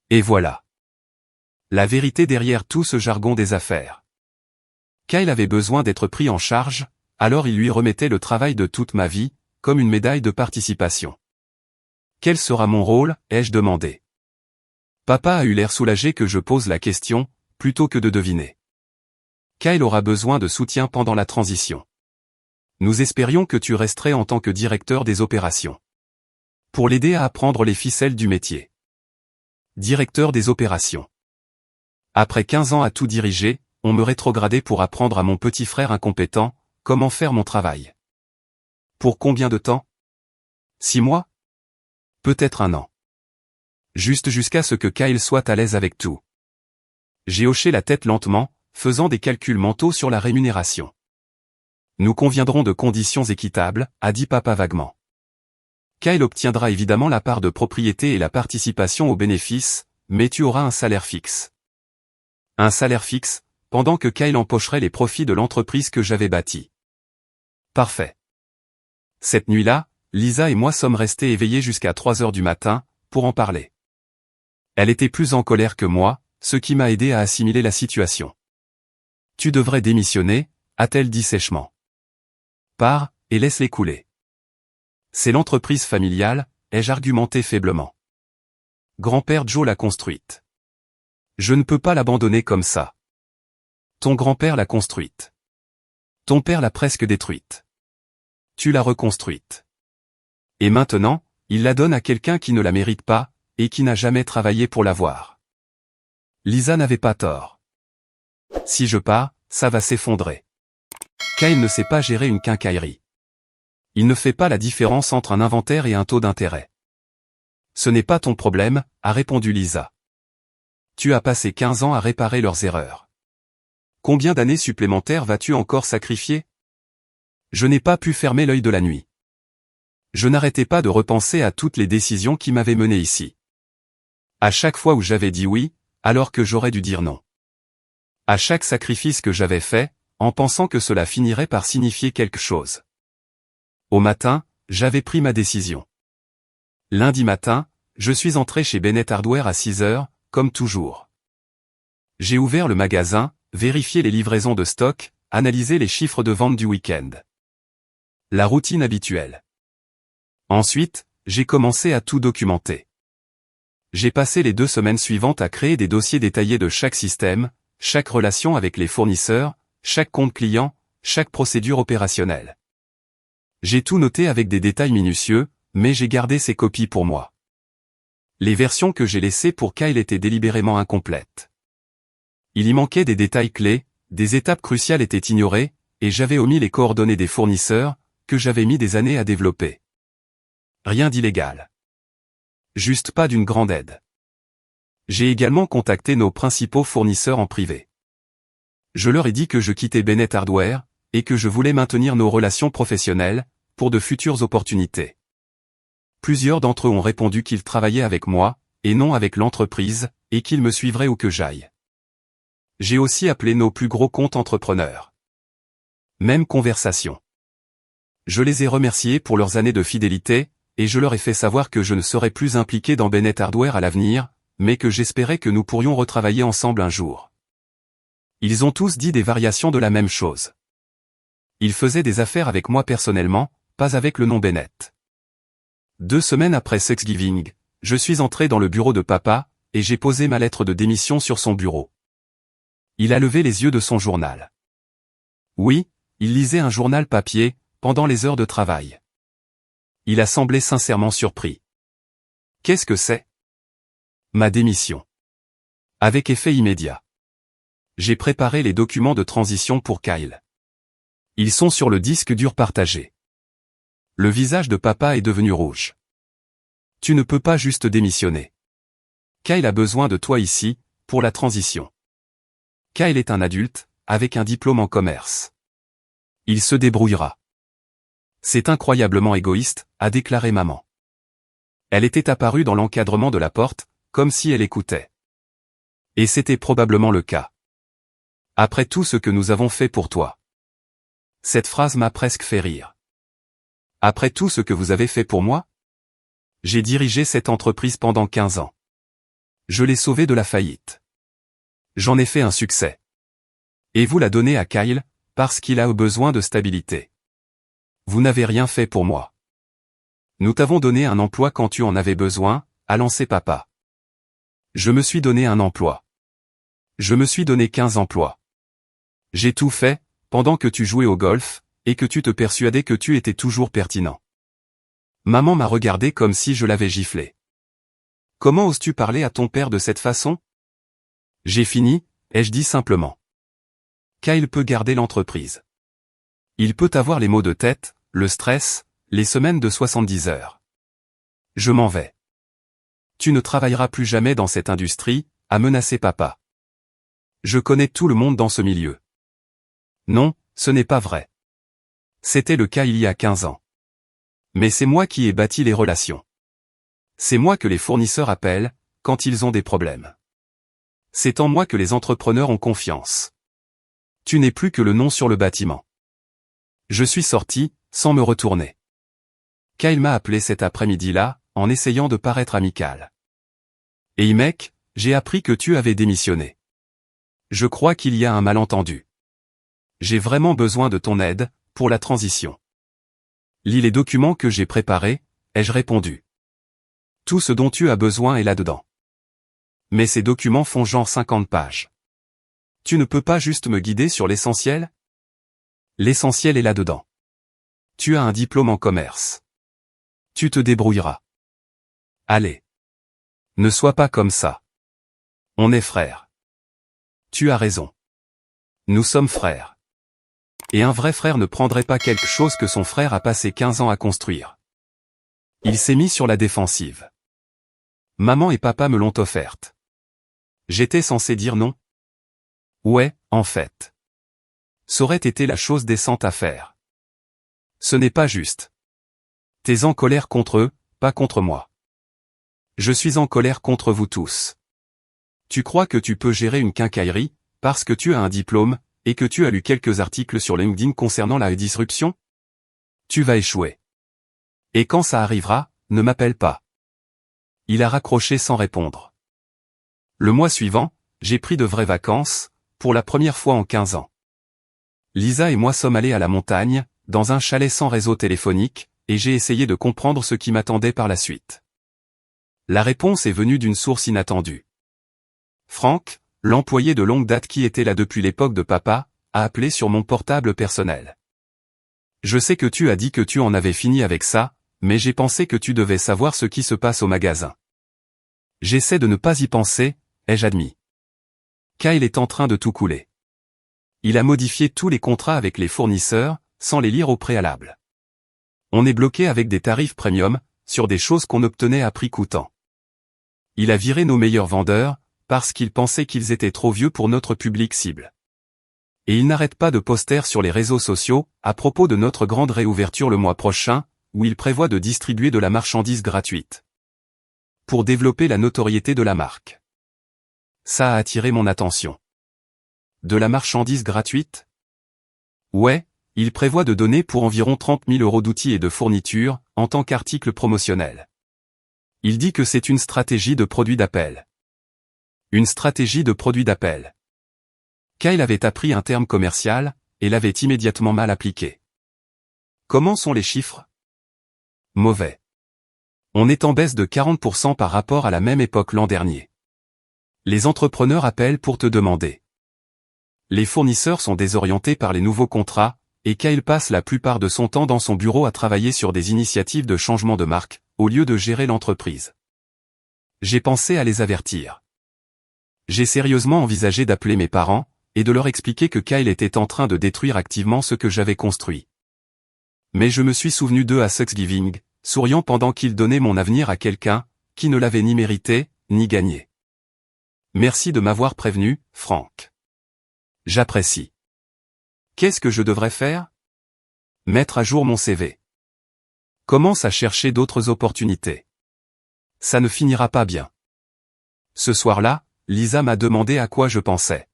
Et voilà. La vérité derrière tout ce jargon des affaires. Kyle avait besoin d'être pris en charge, alors il lui remettait le travail de toute ma vie, comme une médaille de participation. Quel sera mon rôle, ai-je demandé. Papa a eu l'air soulagé que je pose la question, plutôt que de deviner. Kyle aura besoin de soutien pendant la transition. Nous espérions que tu resterais en tant que directeur des opérations. Pour l'aider à apprendre les ficelles du métier. Directeur des opérations. Après 15 ans à tout diriger, on me rétrogradait pour apprendre à mon petit frère incompétent, comment faire mon travail. Pour combien de temps? 6 mois? Peut-être 1 an. Juste jusqu'à ce que Kyle soit à l'aise avec tout. J'ai hoché la tête lentement, faisant des calculs mentaux sur la rémunération. Nous conviendrons de conditions équitables, a dit papa vaguement. Kyle obtiendra évidemment la part de propriété et la participation aux bénéfices, mais tu auras un salaire fixe. Un salaire fixe, pendant que Kyle empocherait les profits de l'entreprise que j'avais bâtie. Parfait. Cette nuit-là, Lisa et moi sommes restés éveillés jusqu'à 3 heures du matin, pour en parler. Elle était plus en colère que moi, ce qui m'a aidé à assimiler la situation. Tu devrais démissionner, a-t-elle dit sèchement. Pars, et laisse-les couler. C'est l'entreprise familiale, ai-je argumenté faiblement. Grand-père Joe l'a construite. Je ne peux pas l'abandonner comme ça. Ton grand-père l'a construite. Ton père l'a presque détruite. Tu l'as reconstruite. Et maintenant, il la donne à quelqu'un qui ne la mérite pas, et qui n'a jamais travaillé pour l'avoir. Lisa n'avait pas tort. Si je pars, ça va s'effondrer. Kyle ne sait pas gérer une quincaillerie. Il ne fait pas la différence entre un inventaire et un taux d'intérêt. Ce n'est pas ton problème, a répondu Lisa. Tu as passé 15 ans à réparer leurs erreurs. Combien d'années supplémentaires vas-tu encore sacrifier? Je n'ai pas pu fermer l'œil de la nuit. Je n'arrêtais pas de repenser à toutes les décisions qui m'avaient mené ici. À chaque fois où j'avais dit oui, alors que j'aurais dû dire non. À chaque sacrifice que j'avais fait, en pensant que cela finirait par signifier quelque chose. Au matin, j'avais pris ma décision. Lundi matin, je suis entré chez Bennett Hardware à 6 heures, comme toujours. J'ai ouvert le magasin, vérifié les livraisons de stock, analysé les chiffres de vente du week-end. La routine habituelle. Ensuite, j'ai commencé à tout documenter. J'ai passé les 2 semaines suivantes à créer des dossiers détaillés de chaque système, chaque relation avec les fournisseurs, chaque compte client, chaque procédure opérationnelle. J'ai tout noté avec des détails minutieux, mais j'ai gardé ces copies pour moi. Les versions que j'ai laissées pour Kyle étaient délibérément incomplètes. Il y manquait des détails clés, des étapes cruciales étaient ignorées, et j'avais omis les coordonnées des fournisseurs, que j'avais mis des années à développer. Rien d'illégal. Juste pas d'une grande aide. J'ai également contacté nos principaux fournisseurs en privé. Je leur ai dit que je quittais Bennett Hardware, et que je voulais maintenir nos relations professionnelles, pour de futures opportunités. Plusieurs d'entre eux ont répondu qu'ils travaillaient avec moi, et non avec l'entreprise, et qu'ils me suivraient où que j'aille. J'ai aussi appelé nos plus gros comptes entrepreneurs. Même conversation. Je les ai remerciés pour leurs années de fidélité, et je leur ai fait savoir que je ne serais plus impliqué dans Bennett Hardware à l'avenir, mais que j'espérais que nous pourrions retravailler ensemble un jour. Ils ont tous dit des variations de la même chose. Ils faisaient des affaires avec moi personnellement, pas avec le nom Bennett. 2 semaines après Thanksgiving, je suis entré dans le bureau de papa, et j'ai posé ma lettre de démission sur son bureau. Il a levé les yeux de son journal. Oui, il lisait un journal papier, pendant les heures de travail. Il a semblé sincèrement surpris. Qu'est-ce que c'est? Ma démission. Avec effet immédiat. J'ai préparé les documents de transition pour Kyle. Ils sont sur le disque dur partagé. Le visage de papa est devenu rouge. Tu ne peux pas juste démissionner. Kyle a besoin de toi ici, pour la transition. Kyle est un adulte, avec un diplôme en commerce. Il se débrouillera. C'est incroyablement égoïste, a déclaré maman. Elle était apparue dans l'encadrement de la porte, comme si elle écoutait. Et c'était probablement le cas. Après tout ce que nous avons fait pour toi. Cette phrase m'a presque fait rire. Après tout ce que vous avez fait pour moi? J'ai dirigé cette entreprise pendant 15 ans. Je l'ai sauvée de la faillite. J'en ai fait un succès. Et vous la donnez à Kyle, parce qu'il a besoin de stabilité. Vous n'avez rien fait pour moi. Nous t'avons donné un emploi quand tu en avais besoin, a lancé papa. Je me suis donné un emploi. Je me suis donné 15 emplois. J'ai tout fait, pendant que tu jouais au golf, et que tu te persuadais que tu étais toujours pertinent. Maman m'a regardé comme si je l'avais giflé. Comment oses-tu parler à ton père de cette façon? J'ai fini, ai-je dit simplement. Kyle peut garder l'entreprise. Il peut avoir les maux de tête, le stress, les semaines de 70 heures. Je m'en vais. Tu ne travailleras plus jamais dans cette industrie, a menacé papa. Je connais tout le monde dans ce milieu. Non, ce n'est pas vrai. C'était le cas il y a 15 ans. Mais c'est moi qui ai bâti les relations. C'est moi que les fournisseurs appellent, quand ils ont des problèmes. C'est en moi que les entrepreneurs ont confiance. Tu n'es plus que le nom sur le bâtiment. Je suis sorti, sans me retourner. Kyle m'a appelé cet après-midi-là, en essayant de paraître amical. Et mec, j'ai appris que tu avais démissionné. Je crois qu'il y a un malentendu. J'ai vraiment besoin de ton aide, pour la transition. Lis les documents que j'ai préparés, ai-je répondu. Tout ce dont tu as besoin est là-dedans. Mais ces documents font genre 50 pages. Tu ne peux pas juste me guider sur l'essentiel? L'essentiel est là-dedans. Tu as un diplôme en commerce. Tu te débrouilleras. Allez. Ne sois pas comme ça. On est frères. Tu as raison. Nous sommes frères. Et un vrai frère ne prendrait pas quelque chose que son frère a passé 15 ans à construire. Il s'est mis sur la défensive. Maman et papa me l'ont offerte. J'étais censé dire non? Ouais, en fait. Ça aurait été la chose décente à faire. Ce n'est pas juste. T'es en colère contre eux, pas contre moi. Je suis en colère contre vous tous. Tu crois que tu peux gérer une quincaillerie, parce que tu as un diplôme, et que tu as lu quelques articles sur LinkedIn concernant la disruption? Tu vas échouer. Et quand ça arrivera, ne m'appelle pas. Il a raccroché sans répondre. Le mois suivant, j'ai pris de vraies vacances, pour la première fois en 15 ans. Lisa et moi sommes allés à la montagne, dans un chalet sans réseau téléphonique, et j'ai essayé de comprendre ce qui m'attendait par la suite. La réponse est venue d'une source inattendue. Franck, l'employé de longue date qui était là depuis l'époque de papa, a appelé sur mon portable personnel. Je sais que tu as dit que tu en avais fini avec ça, mais j'ai pensé que tu devais savoir ce qui se passe au magasin. J'essaie de ne pas y penser, ai-je admis. Kyle est en train de tout couler. Il a modifié tous les contrats avec les fournisseurs, sans les lire au préalable. On est bloqué avec des tarifs premium, sur des choses qu'on obtenait à prix coûtant. Il a viré nos meilleurs vendeurs, parce qu'il pensait qu'ils étaient trop vieux pour notre public cible. Et il n'arrête pas de posters sur les réseaux sociaux, à propos de notre grande réouverture le mois prochain, où il prévoit de distribuer de la marchandise gratuite. Pour développer la notoriété de la marque. Ça a attiré mon attention. De la marchandise gratuite? Ouais, il prévoit de donner pour environ 30 000 € d'outils et de fournitures, en tant qu'article promotionnel. Il dit que c'est une stratégie de produit d'appel. Une stratégie de produit d'appel. Kyle avait appris un terme commercial, et l'avait immédiatement mal appliqué. Comment sont les chiffres? Mauvais. On est en baisse de 40% par rapport à la même époque l'an dernier. Les entrepreneurs appellent pour te demander. Les fournisseurs sont désorientés par les nouveaux contrats, et Kyle passe la plupart de son temps dans son bureau à travailler sur des initiatives de changement de marque, au lieu de gérer l'entreprise. J'ai pensé à les avertir. J'ai sérieusement envisagé d'appeler mes parents, et de leur expliquer que Kyle était en train de détruire activement ce que j'avais construit. Mais je me suis souvenu d'eux à Thanksgiving, souriant pendant qu'ils donnaient mon avenir à quelqu'un, qui ne l'avait ni mérité, ni gagné. Merci de m'avoir prévenu, Franck. J'apprécie. Qu'est-ce que je devrais faire? Mettre à jour mon CV. Commence à chercher d'autres opportunités. Ça ne finira pas bien. Ce soir-là, Lisa m'a demandé à quoi je pensais.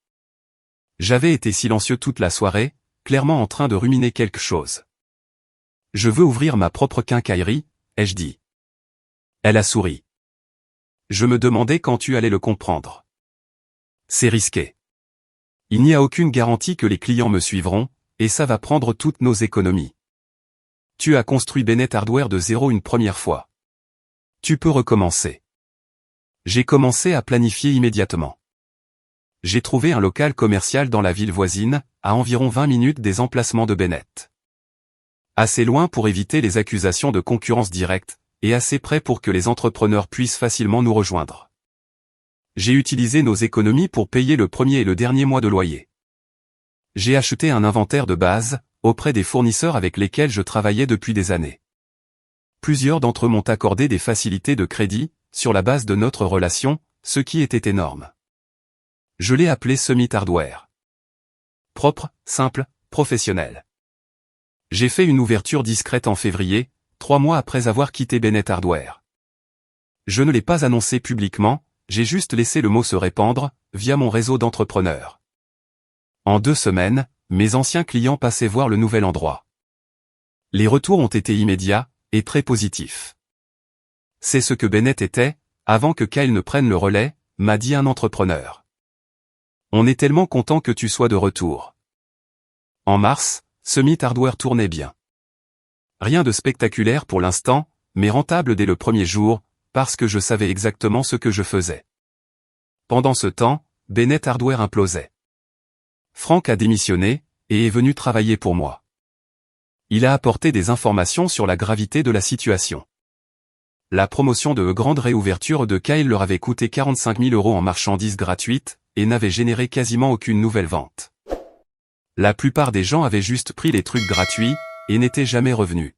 J'avais été silencieux toute la soirée, clairement en train de ruminer quelque chose. Je veux ouvrir ma propre quincaillerie, ai-je dit. Elle a souri. Je me demandais quand tu allais le comprendre. C'est risqué. Il n'y a aucune garantie que les clients me suivront, et ça va prendre toutes nos économies. Tu as construit Bennett Hardware de zéro une première fois. Tu peux recommencer. J'ai commencé à planifier immédiatement. J'ai trouvé un local commercial dans la ville voisine, à environ 20 minutes des emplacements de Bennett. Assez loin pour éviter les accusations de concurrence directe, et assez près pour que les entrepreneurs puissent facilement nous rejoindre. J'ai utilisé nos économies pour payer le premier et le dernier mois de loyer. J'ai acheté un inventaire de base, auprès des fournisseurs avec lesquels je travaillais depuis des années. Plusieurs d'entre eux m'ont accordé des facilités de crédit, sur la base de notre relation, ce qui était énorme. Je l'ai appelé Summit Hardware. Propre, simple, professionnel. J'ai fait une ouverture discrète en février, 3 mois après avoir quitté Bennett Hardware. Je ne l'ai pas annoncé publiquement, j'ai juste laissé le mot se répandre, via mon réseau d'entrepreneurs. En 2 semaines, mes anciens clients passaient voir le nouvel endroit. Les retours ont été immédiats, et très positifs. C'est ce que Bennett était, avant que Kyle ne prenne le relais, m'a dit un entrepreneur. On est tellement content que tu sois de retour. En mars, Summit Hardware tournait bien. Rien de spectaculaire pour l'instant, mais rentable dès le premier jour, parce que je savais exactement ce que je faisais. Pendant ce temps, Bennett Hardware implosait. Franck a démissionné, et est venu travailler pour moi. Il a apporté des informations sur la gravité de la situation. La promotion de grande réouverture de Kyle leur avait coûté 45 000 € en marchandises gratuites, et n'avait généré quasiment aucune nouvelle vente. La plupart des gens avaient juste pris les trucs gratuits, et n'étaient jamais revenus.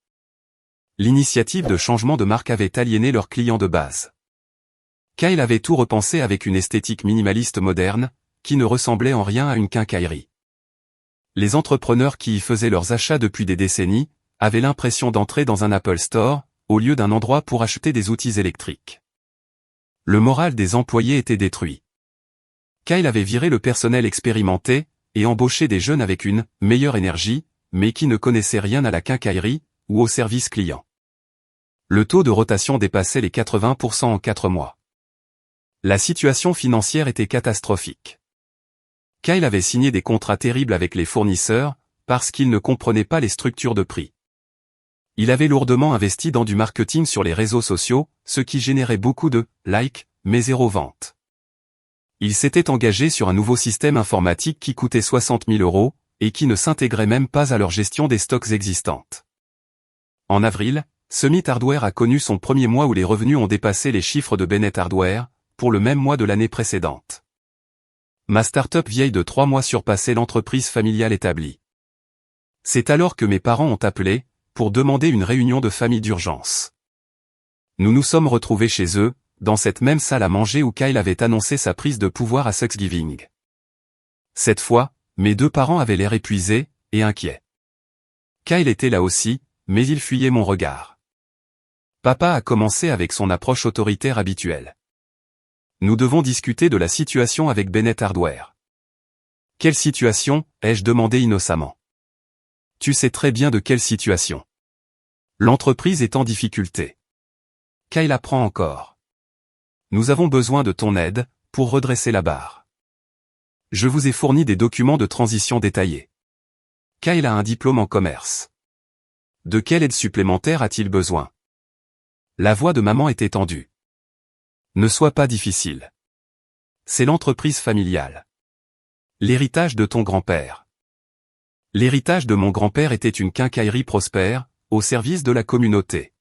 L'initiative de changement de marque avait aliéné leurs clients de base. Kyle avait tout repensé avec une esthétique minimaliste moderne, qui ne ressemblait en rien à une quincaillerie. Les entrepreneurs qui y faisaient leurs achats depuis des décennies, avaient l'impression d'entrer dans un Apple Store, au lieu d'un endroit pour acheter des outils électriques. Le moral des employés était détruit. Kyle avait viré le personnel expérimenté, et embauché des jeunes avec une meilleure énergie, mais qui ne connaissaient rien à la quincaillerie, ou au service client. Le taux de rotation dépassait les 80% en 4 mois. La situation financière était catastrophique. Kyle avait signé des contrats terribles avec les fournisseurs, parce qu'il ne comprenait pas les structures de prix. Il avait lourdement investi dans du marketing sur les réseaux sociaux, ce qui générait beaucoup de likes, mais zéro vente. Il s'était engagé sur un nouveau système informatique qui coûtait 60 000 €, et qui ne s'intégrait même pas à leur gestion des stocks existantes. En avril, Summit Hardware a connu son premier mois où les revenus ont dépassé les chiffres de Bennett Hardware, pour le même mois de l'année précédente. Ma start-up vieille de 3 mois surpassait l'entreprise familiale établie. C'est alors que mes parents ont appelé, pour demander une réunion de famille d'urgence. Nous nous sommes retrouvés chez eux, dans cette même salle à manger où Kyle avait annoncé sa prise de pouvoir à Thanksgiving. Cette fois, mes 2 parents avaient l'air épuisés, et inquiets. Kyle était là aussi, mais il fuyait mon regard. Papa a commencé avec son approche autoritaire habituelle. Nous devons discuter de la situation avec Bennett Hardware. Quelle situation, ai-je demandé innocemment. Tu sais très bien de quelle situation. L'entreprise est en difficulté. Kyle apprend encore. Nous avons besoin de ton aide, pour redresser la barre. Je vous ai fourni des documents de transition détaillés. Kyle a un diplôme en commerce. De quelle aide supplémentaire a-t-il besoin? La voix de maman était tendue. Ne sois pas difficile. C'est l'entreprise familiale. L'héritage de ton grand-père. L'héritage de mon grand-père était une quincaillerie prospère, au service de la communauté.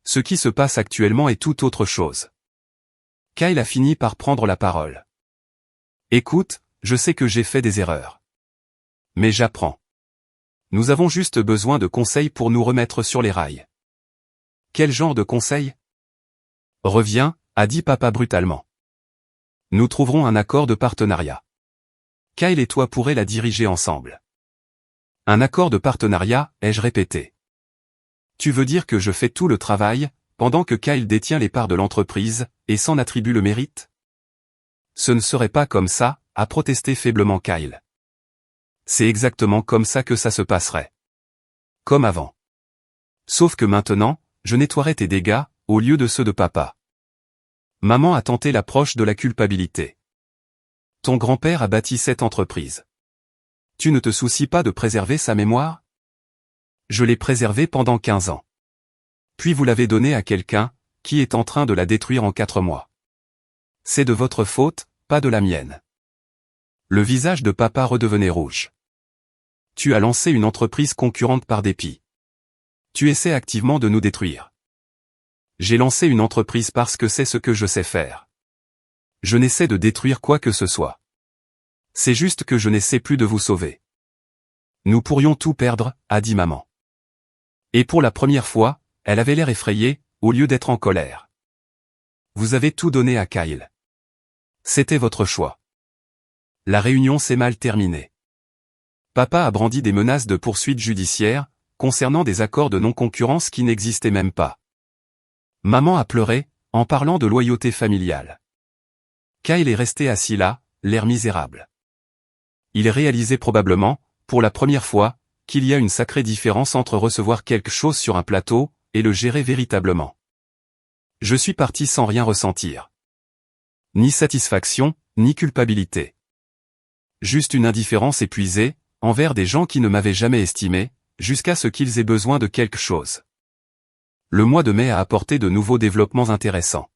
Ce qui se passe actuellement est tout autre chose. Kyle a fini par prendre la parole. Écoute, je sais que j'ai fait des erreurs. Mais j'apprends. Nous avons juste besoin de conseils pour nous remettre sur les rails. Quel genre de conseils? Reviens, a dit papa brutalement. Nous trouverons un accord de partenariat. Kyle et toi pourrez la diriger ensemble. Un accord de partenariat, ai-je répété. Tu veux dire que je fais tout le travail, pendant que Kyle détient les parts de l'entreprise, et s'en attribue le mérite? Ce ne serait pas comme ça, a protesté faiblement Kyle. C'est exactement comme ça que ça se passerait. Comme avant. Sauf que maintenant, je nettoierai tes dégâts, au lieu de ceux de papa. Maman a tenté l'approche de la culpabilité. Ton grand-père a bâti cette entreprise. Tu ne te soucies pas de préserver sa mémoire? Je l'ai préservée pendant 15 ans. Puis vous l'avez donnée à quelqu'un, qui est en train de la détruire en 4 mois. C'est de votre faute, pas de la mienne. Le visage de papa redevenait rouge. Tu as lancé une entreprise concurrente par dépit. Tu essaies activement de nous détruire. J'ai lancé une entreprise parce que c'est ce que je sais faire. Je n'essaie de détruire quoi que ce soit. C'est juste que je n'essaie plus de vous sauver. Nous pourrions tout perdre, a dit maman. Et pour la première fois, elle avait l'air effrayée, au lieu d'être en colère. Vous avez tout donné à Kyle. C'était votre choix. La réunion s'est mal terminée. Papa a brandi des menaces de poursuites judiciaires, concernant des accords de non-concurrence qui n'existaient même pas. Maman a pleuré, en parlant de loyauté familiale. Kyle est resté assis là, l'air misérable. Il réalisait probablement, pour la première fois, qu'il y a une sacrée différence entre recevoir quelque chose sur un plateau, et le gérer véritablement. Je suis parti sans rien ressentir. Ni satisfaction, ni culpabilité. Juste une indifférence épuisée, envers des gens qui ne m'avaient jamais estimé, jusqu'à ce qu'ils aient besoin de quelque chose. Le mois de mai a apporté de nouveaux développements intéressants.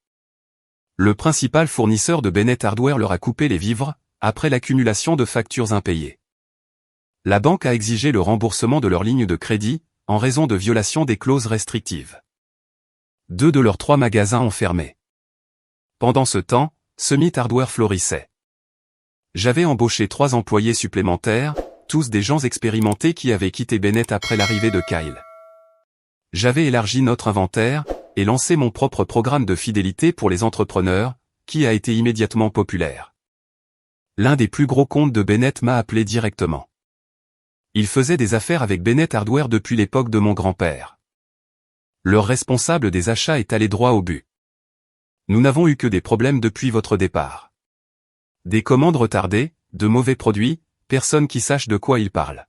Le principal fournisseur de Bennett Hardware leur a coupé les vivres, après l'accumulation de factures impayées. La banque a exigé le remboursement de leur ligne de crédit, en raison de violation des clauses restrictives. 2 de leurs 3 magasins ont fermé. Pendant ce temps, Summit Hardware florissait. J'avais embauché 3 employés supplémentaires, tous des gens expérimentés qui avaient quitté Bennett après l'arrivée de Kyle. J'avais élargi notre inventaire, et lancé mon propre programme de fidélité pour les entrepreneurs, qui a été immédiatement populaire. L'un des plus gros comptes de Bennett m'a appelé directement. Il faisait des affaires avec Bennett Hardware depuis l'époque de mon grand-père. Leur responsable des achats est allé droit au but. Nous n'avons eu que des problèmes depuis votre départ. Des commandes retardées, de mauvais produits, personne qui sache de quoi il parle.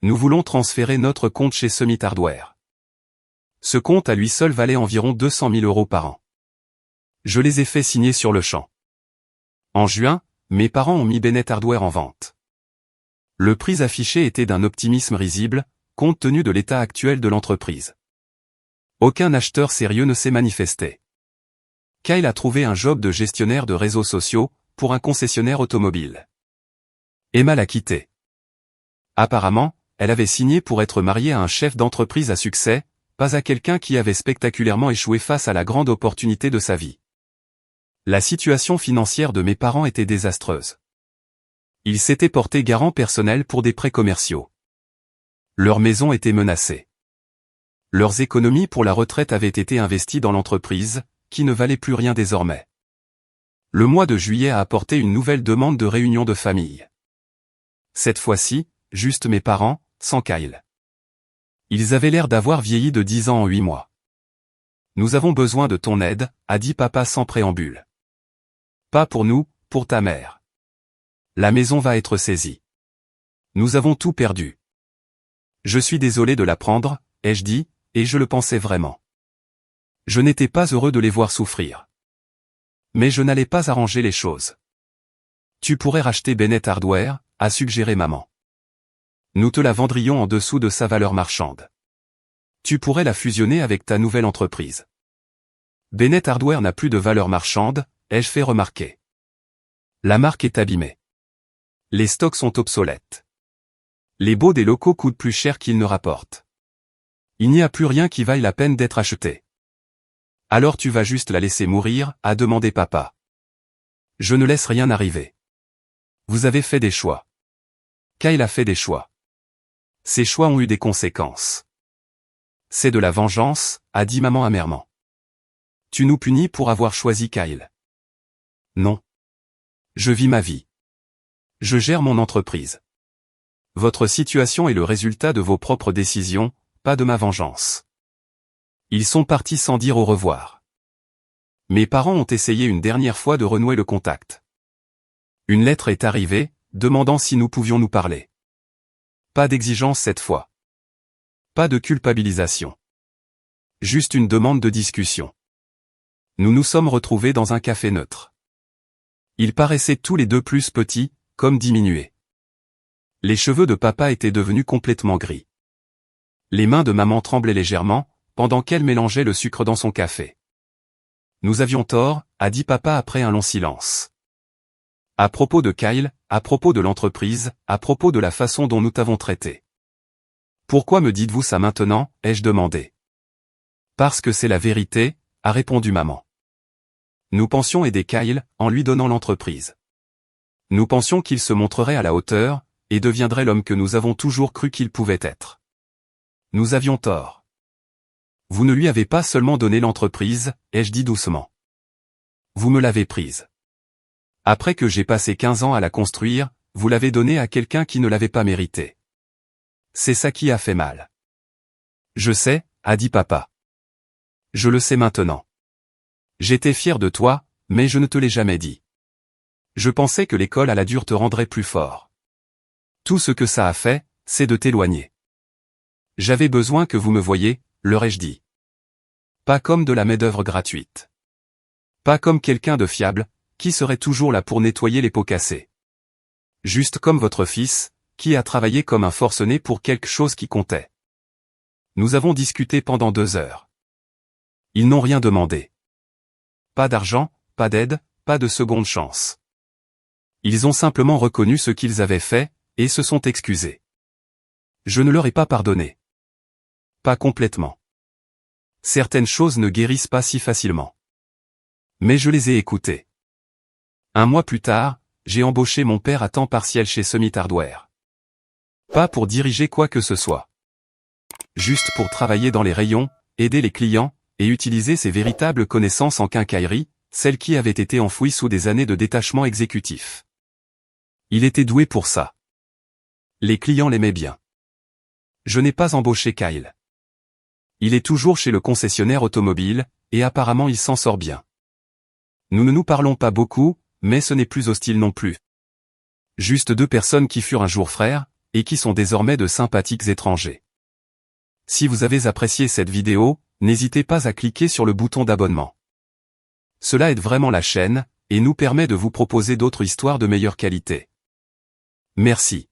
Nous voulons transférer notre compte chez Summit Hardware. Ce compte à lui seul valait environ 200 000 € par an. Je les ai fait signer sur le champ. En juin, mes parents ont mis Bennett Hardware en vente. Le prix affiché était d'un optimisme risible, compte tenu de l'état actuel de l'entreprise. Aucun acheteur sérieux ne s'est manifesté. Kyle a trouvé un job de gestionnaire de réseaux sociaux, pour un concessionnaire automobile. Emma l'a quitté. Apparemment, elle avait signé pour être mariée à un chef d'entreprise à succès, pas à quelqu'un qui avait spectaculairement échoué face à la grande opportunité de sa vie. La situation financière de mes parents était désastreuse. Ils s'étaient portés garant personnel pour des prêts commerciaux. Leur maison était menacée. Leurs économies pour la retraite avaient été investies dans l'entreprise, qui ne valait plus rien désormais. Le mois de juillet a apporté une nouvelle demande de réunion de famille. Cette fois-ci, juste mes parents, sans Kyle. Ils avaient l'air d'avoir vieilli de 10 ans en 8 mois. Nous avons besoin de ton aide, a dit papa sans préambule. Pas pour nous, pour ta mère. La maison va être saisie. Nous avons tout perdu. Je suis désolé de l'apprendre, ai-je dit, et je le pensais vraiment. Je n'étais pas heureux de les voir souffrir. Mais je n'allais pas arranger les choses. Tu pourrais racheter Bennett Hardware, a suggéré maman. Nous te la vendrions en dessous de sa valeur marchande. Tu pourrais la fusionner avec ta nouvelle entreprise. Bennett Hardware n'a plus de valeur marchande, ai-je fait remarquer. La marque est abîmée. Les stocks sont obsolètes. Les baux des locaux coûtent plus cher qu'ils ne rapportent. Il n'y a plus rien qui vaille la peine d'être acheté. Alors tu vas juste la laisser mourir, a demandé papa. Je ne laisse rien arriver. Vous avez fait des choix. Kyle a fait des choix. Ces choix ont eu des conséquences. C'est de la vengeance, a dit maman amèrement. Tu nous punis pour avoir choisi Kyle. Non. Je vis ma vie. Je gère mon entreprise. Votre situation est le résultat de vos propres décisions, pas de ma vengeance. Ils sont partis sans dire au revoir. Mes parents ont essayé une dernière fois de renouer le contact. Une lettre est arrivée, demandant si nous pouvions nous parler. Pas d'exigence cette fois. Pas de culpabilisation. Juste une demande de discussion. Nous nous sommes retrouvés dans un café neutre. Ils paraissaient tous les deux plus petits, comme diminués. Les cheveux de papa étaient devenus complètement gris. Les mains de maman tremblaient légèrement, pendant qu'elle mélangeait le sucre dans son café. Nous avions tort, a dit papa après un long silence. À propos de Kyle, à propos de l'entreprise, à propos de la façon dont nous t'avons traité. Pourquoi me dites-vous ça maintenant, ai-je demandé. Parce que c'est la vérité, a répondu maman. Nous pensions aider Kyle, en lui donnant l'entreprise. Nous pensions qu'il se montrerait à la hauteur, et deviendrait l'homme que nous avons toujours cru qu'il pouvait être. Nous avions tort. Vous ne lui avez pas seulement donné l'entreprise, ai-je dit doucement. Vous me l'avez prise. Après que j'ai passé 15 ans à la construire, vous l'avez donnée à quelqu'un qui ne l'avait pas méritée. C'est ça qui a fait mal. Je sais, a dit papa. Je le sais maintenant. J'étais fier de toi, mais je ne te l'ai jamais dit. Je pensais que l'école à la dure te rendrait plus fort. Tout ce que ça a fait, c'est de t'éloigner. J'avais besoin que vous me voyiez, leur ai-je dit. Pas comme de la main-d'œuvre gratuite. Pas comme quelqu'un de fiable, qui serait toujours là pour nettoyer les pots cassés. Juste comme votre fils, qui a travaillé comme un forcené pour quelque chose qui comptait. Nous avons discuté pendant 2 heures. Ils n'ont rien demandé. Pas d'argent, pas d'aide, pas de seconde chance. Ils ont simplement reconnu ce qu'ils avaient fait, et se sont excusés. Je ne leur ai pas pardonné. Pas complètement. Certaines choses ne guérissent pas si facilement. Mais je les ai écoutées. 1 mois plus tard, j'ai embauché mon père à temps partiel chez Summit Hardware. Pas pour diriger quoi que ce soit. Juste pour travailler dans les rayons, aider les clients, et utiliser ses véritables connaissances en quincaillerie, celles qui avaient été enfouies sous des années de détachement exécutif. Il était doué pour ça. Les clients l'aimaient bien. Je n'ai pas embauché Kyle. Il est toujours chez le concessionnaire automobile, et apparemment il s'en sort bien. Nous ne nous parlons pas beaucoup, mais ce n'est plus hostile non plus. Juste 2 personnes qui furent un jour frères, et qui sont désormais de sympathiques étrangers. Si vous avez apprécié cette vidéo, n'hésitez pas à cliquer sur le bouton d'abonnement. Cela aide vraiment la chaîne, et nous permet de vous proposer d'autres histoires de meilleure qualité. Merci.